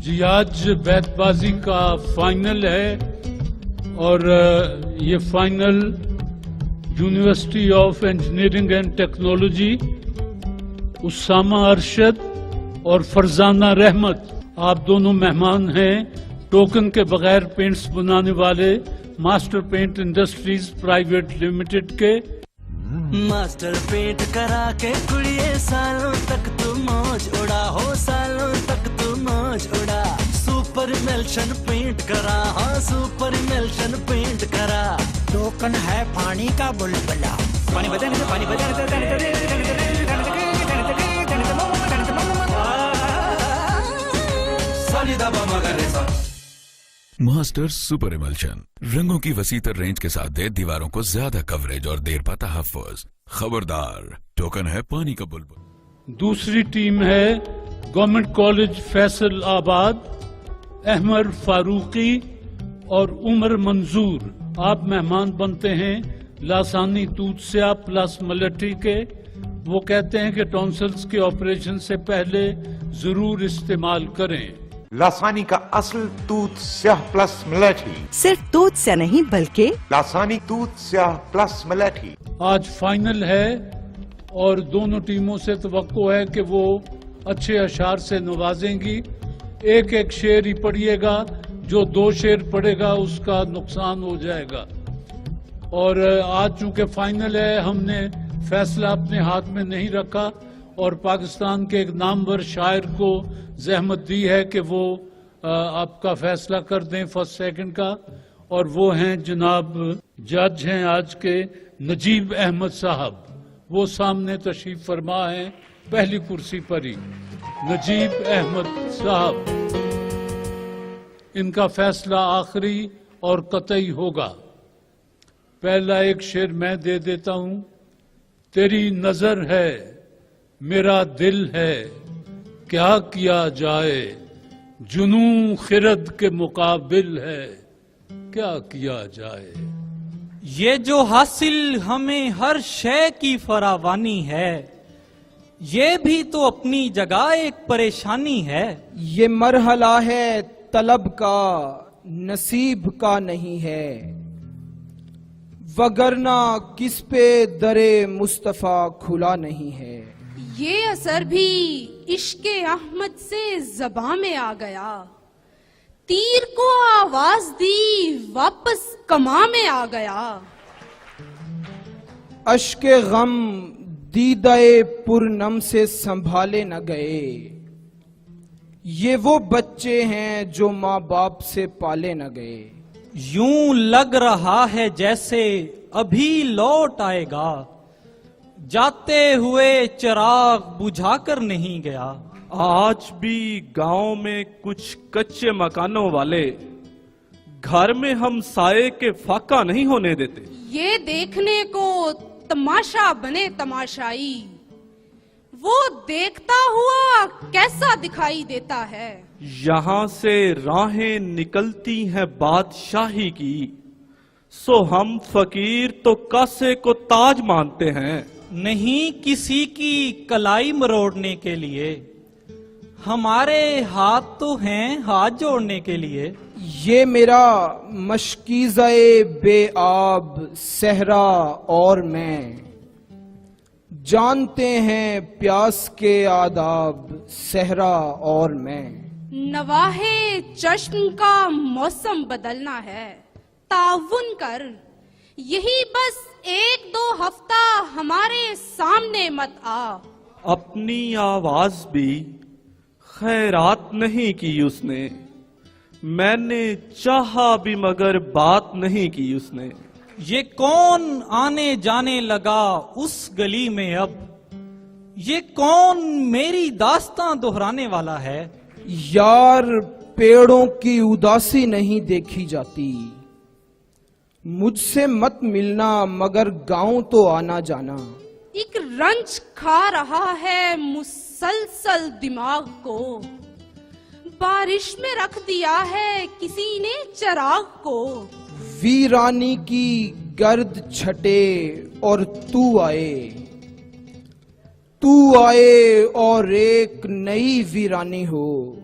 जी आज बैतबाजी का फाइनल है और ये final university of engineering and technology Usama Arshad और फरजाना रहमत, आप दोनों मेहमान हैं टोकन के बगैर पेंट्स बनाने वाले master paint industries private limited के। मास्टर पेंट करा के कुड़िए सालों तक तू मौज उड़ा हो, सालों तक तू मौज उड़ा। सुपर इमल्शन पेंट करा, हाँ सुपर इमल्शन पेंट करा। टोकन है पानी का बुलबुला, पानी बजाने से पानी बजाने से मास्टर सुपर इमल्शन रंगों की वसीतर रेंज के साथ दे दीवारों को ज्यादा कवरेज और देर पा तहफ्फुज़। खबरदार, टोकन है पानी का बुलबुल। दूसरी टीम है गवर्नमेंट कॉलेज फैसल आबाद, अहमद फारूकी और उमर मंजूर। आप मेहमान बनते हैं लासानी तूतस्या प्लस मलठी के। वो कहते हैं कि टॉन्सिल्स के ऑपरेशन से पहले जरूर इस्तेमाल करें। लासानी का असल दूध स्याह प्लस मलेठी, सिर्फ दूध से नहीं बल्कि लासानी दूध स्याह प्लस मलेठी। आज फाइनल है और दोनों टीमों से तवक्को है कि वो अच्छे अशार से नवाजेंगी। एक एक शेर ही पढ़िएगा, जो दो शेर पढ़ेगा उसका नुकसान हो जाएगा। और आज चूंकि फाइनल है, हमने फैसला अपने हाथ में नहीं रखा और पाकिस्तान के एक नामवर शायर को जहमत दी है कि वो आपका फैसला कर दें फर्स्ट सेकंड का। और वो हैं जनाब जज हैं आज के नजीब अहमद साहब, वो सामने तशरीफ फरमा हैं पहली कुर्सी पर ही। नजीब अहमद साहब, इनका फैसला आखिरी और कतई होगा। पहला एक शेर मैं दे देता हूं। तेरी नजर है मेरा दिल है, क्या किया जाए जुनून खिरद के मुकाबिल है, क्या किया जाए। ये जो हासिल हमें हर शय की फरावानी है, ये भी तो अपनी जगह एक परेशानी है। ये मरहला है तलब का, नसीब का नहीं है, वगरना किस पे दरे मुस्तफा खुला नहीं है। ये असर भी इश्के अहमद से ज़बां में आ गया, तीर को आवाज दी वापस कमा में आ गया। अश्के गम दीदाए पुरनम से संभाले न गए, ये वो बच्चे हैं जो माँ बाप से पाले न गए। यूं लग रहा है जैसे अभी लौट आएगा, जाते हुए चिराग बुझाकर नहीं गया। आज भी गांव में कुछ कच्चे मकानों वाले घर में हम साये के फाका नहीं होने देते। ये देखने को तमाशा बने तमाशाई, वो देखता हुआ कैसा दिखाई देता है। यहाँ से राहें निकलती हैं बादशाही की, सो हम फकीर तो कासे को ताज मानते हैं। नहीं किसी की कलाई मरोड़ने के लिए, हमारे हाथ तो हैं हाथ जोड़ने के लिए। ये मेरा मशकीज़े बेआब सहरा और मैं, जानते हैं प्यास के आदाब सहरा और मैं। नवाहे चश्म का मौसम बदलना है, ताउन कर यही बस एक दो हफ्ता हमारे सामने मत आ। अपनी आवाज भी खैरात नहीं की उसने, मैंने चाहा भी मगर बात नहीं की उसने। ये कौन आने जाने लगा उस गली में अब, ये कौन मेरी दास्तां दोहराने वाला है। यार पेड़ों की उदासी नहीं देखी जाती, मुझसे मत मिलना मगर गांव तो आना जाना। एक रंज खा रहा है मुसलसल दिमाग को, बारिश में रख दिया है किसी ने चिराग को। वीरानी की गर्द छटे और तू आए और एक नई वीरानी हो।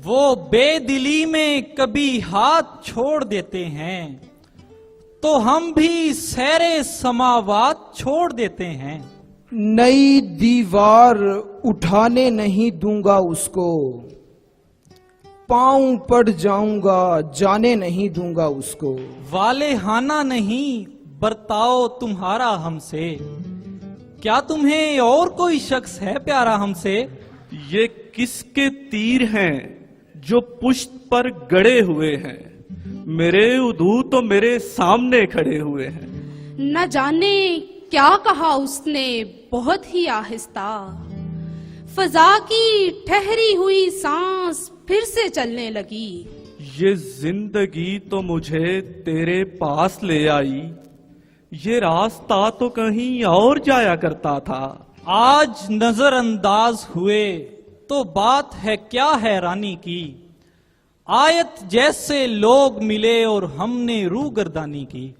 वो बेदिली में कभी हाथ छोड़ देते हैं तो हम भी सैरे समावात छोड़ देते हैं। नई दीवार उठाने नहीं दूंगा उसको, पांव पड़ जाऊंगा जाने नहीं दूंगा उसको। वालेहाना नहीं बर्ताओ तुम्हारा हमसे, क्या तुम्हें और कोई शख्स है प्यारा हमसे? ये किसके तीर हैं जो पुष्ट पर गड़े हुए हैं, मेरे उदू तो मेरे सामने खड़े हुए हैं। न जाने क्या कहा उसने बहुत ही आहिस्ता, फजा की ठहरी हुई सांस फिर से चलने लगी। ये जिंदगी तो मुझे तेरे पास ले आई, ये रास्ता तो कहीं और जाया करता था। आज नजरअंदाज हुए तो बात है क्या हैरानी की, आयत जैसे लोग मिले और हमने रूगर्दानी की।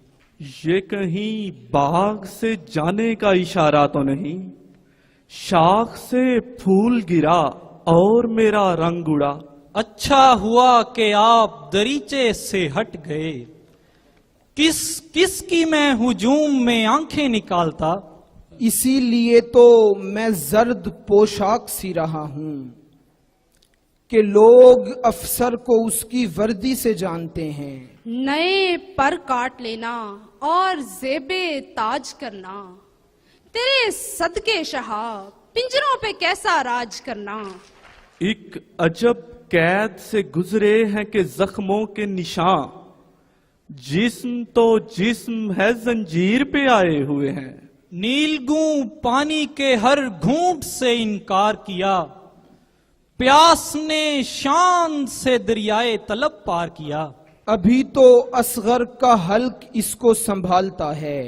ये कहीं बाग से जाने का इशारा तो नहीं, शाख से फूल गिरा और मेरा रंग उड़ा। अच्छा हुआ कि आप दरीचे से हट गए, किस की मैं हुजूम में आंखें निकालता। इसीलिए तो मैं जर्द पोशाक सी रहा हूं कि लोग अफसर को उसकी वर्दी से जानते हैं। नए पर काट लेना और जेबे ताज करना, तेरे सदके शाह पिंजरों पे कैसा राज करना। एक अजब कैद से गुजरे हैं कि जख्मों के निशान, जिस्म तो जिस्म है जंजीर पे आए हुए हैं। नीलगू पानी के हर घूंट से इनकार किया, प्यास ने शान से दरियाए तलब पार किया। अभी तो असगर का हल्क इसको संभालता है,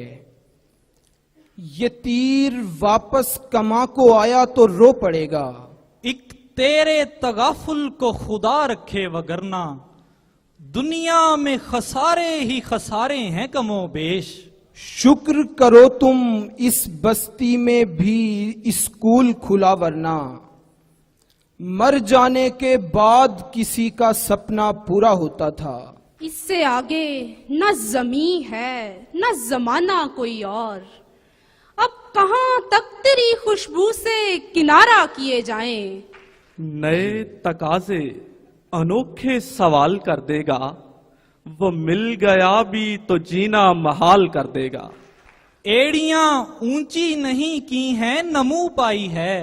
ये तीर वापस कमा को आया तो रो पड़ेगा। एक तेरे तगाफुल को खुदा रखे वगरना, दुनिया में खसारे ही खसारे हैं कमो बेश। शुक्र करो तुम इस बस्ती में भी स्कूल खुला, वरना मर जाने के बाद किसी का सपना पूरा होता था। इससे आगे न जमी है न जमाना कोई और, अब कहां तक तेरी खुशबू से किनारा किए जाएं। नए तकाजे अनोखे सवाल कर देगा, वो मिल गया भी तो जीना महाल कर देगा। एड़ियां ऊंची नहीं की हैं नमू पाई है,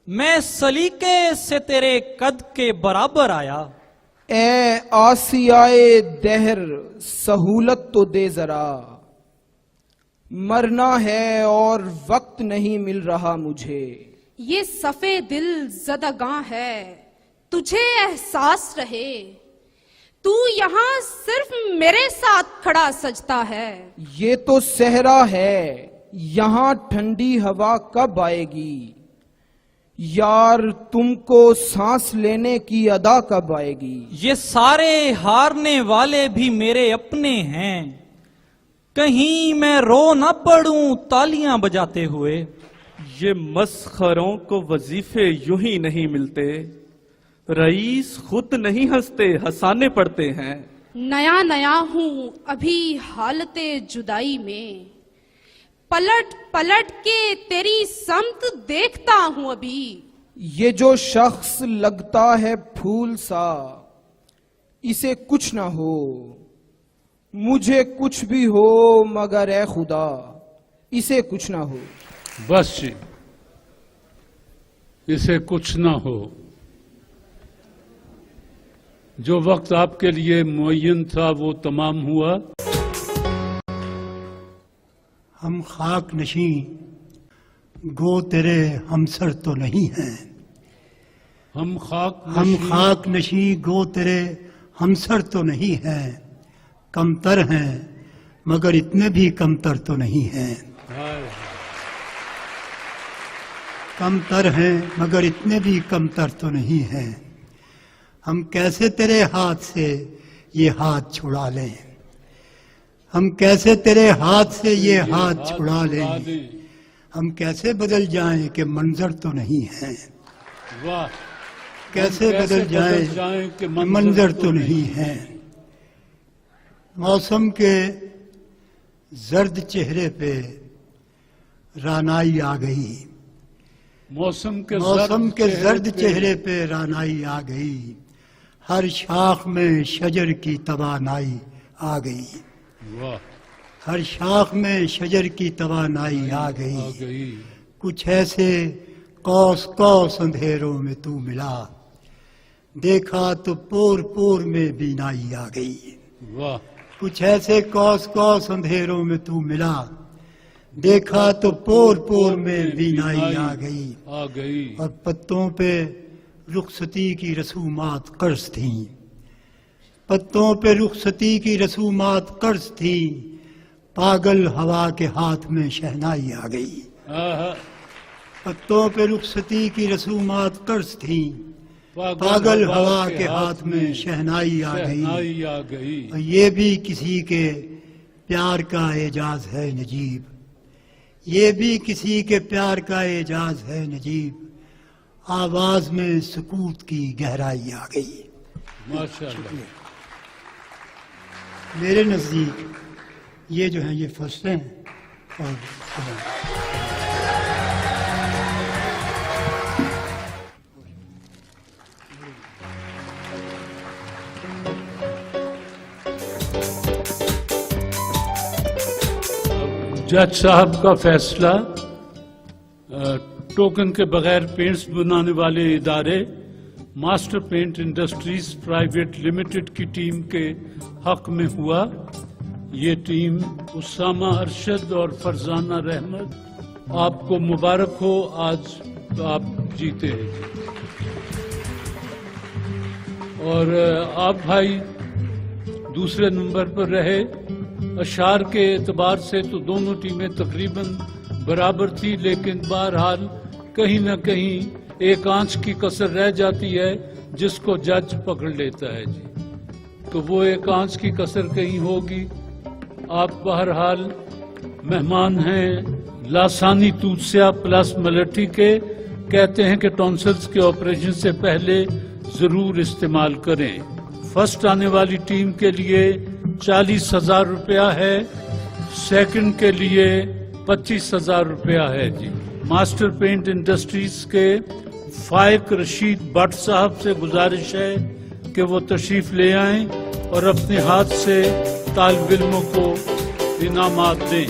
मैं सलीके से तेरे कद के बराबर आया। ए आसियाए दहर सहूलत तो दे जरा, मरना है और वक्त नहीं मिल रहा मुझे। ये सफे दिल ज़दगां है, तुझे एहसास रहे, तू यहाँ सिर्फ मेरे साथ खड़ा सजता है। ये तो सहरा है, यहाँ ठंडी हवा कब आएगी, यार तुमको सांस लेने की अदा कब आएगी। ये सारे हारने वाले भी मेरे अपने हैं, कहीं मैं रो न पड़ूं तालियां बजाते हुए। ये मस्खरों को वजीफे यूं ही नहीं मिलते, रईस खुद नहीं हंसते हंसाने पड़ते हैं। नया नया हूँ अभी हालते जुदाई में, पलट पलट के तेरी समत देखता हूँ अभी। ये जो शख्स लगता है फूल सा, इसे कुछ ना हो, मुझे कुछ भी हो, मगर ए खुदा इसे कुछ ना हो। बस जी, इसे कुछ ना हो। जो वक्त आपके लिए मुअय्यन था वो तमाम हुआ। हम खाक नशी गो तेरे हमसर तो नहीं हैं, हम खाक नशी गो तेरे हमसर तो नहीं हैं, कमतर हैं मगर इतने भी कमतर तो नहीं हैं। कमतर हैं मगर इतने भी कमतर तो नहीं हैं। हम कैसे तेरे हाथ से ये हाथ छुड़ा लें, हम कैसे तेरे हाथ से ये हाथ छुड़ा लें, हम कैसे बदल जाएं कि मंजर तो नहीं है। वाह, कैसे बदल जाए कि मंजर तो नहीं है। मौसम के जर्द चेहरे पे रानाई आ गई, मौसम के जर्द चेहरे पे रानाई आ गई, हर शाख में शजर की तवानाई आ गई, वाह, हर शाख में शजर की तवानाई आ गई। कुछ ऐसे कौस कौस अंधेरों में तू मिला, देखा तो पोर पोर में बीनाई आ गई। वाह, कुछ ऐसे कौस कौस अंधेरों में तू मिला, देखा तो पोर पोर में बीनाई आ गई। और पत्तों पे रुखसती की रसूमात कर्ज थी, पत्तों पे रुखसती की रसूमात कर्ज थी, पागल हवा के हाथ में शहनाई आ गई। पत्तों पे रुखसती की रसूमात कर्ज थी, पागल हवा के हाथ में शहनाई आ गई। और ये भी किसी के प्यार का एजाज है नजीब, ये भी किसी के प्यार का एजाज है नजीब, आवाज में सुकूत की गहराई आ गई। माशाअल्लाह। मेरे नजदीक ये जो हैं ये फसलें हैं और जज साहब का फैसला, टोकन के बगैर पेंट्स बनाने वाले इदारे master paint industries private limited की टीम के हक में हुआ। ये टीम उसामा अरशद और फरजाना रहमत, आपको मुबारक हो, आज आप जीते हैं। और आप भाई दूसरे नंबर पर रहे। अशार के एतबार से तो दोनों टीमें तकरीबन बराबर थी, लेकिन बहरहाल कहीं न कहीं एक आंच की कसर रह जाती है जिसको जज पकड़ लेता है जी। तो वो एक आंच की कसर कहीं होगी। आप बहरहाल मेहमान हैं लासानी तूत्स्या प्लस मलठी के, कहते हैं कि टॉन्सिल्स के ऑपरेशन से पहले जरूर इस्तेमाल करें। फर्स्ट आने वाली टीम के लिए 40,000 रुपया है, सेकंड के लिए 25,000 रुपया है जी। मास्टर पेंट इंडस्ट्रीज के फाइक रशीद भट्ट साहब से गुजारिश है कि वो तशरीफ ले आएं और अपने हाथ से तालिब इल्मों को इनामात दें।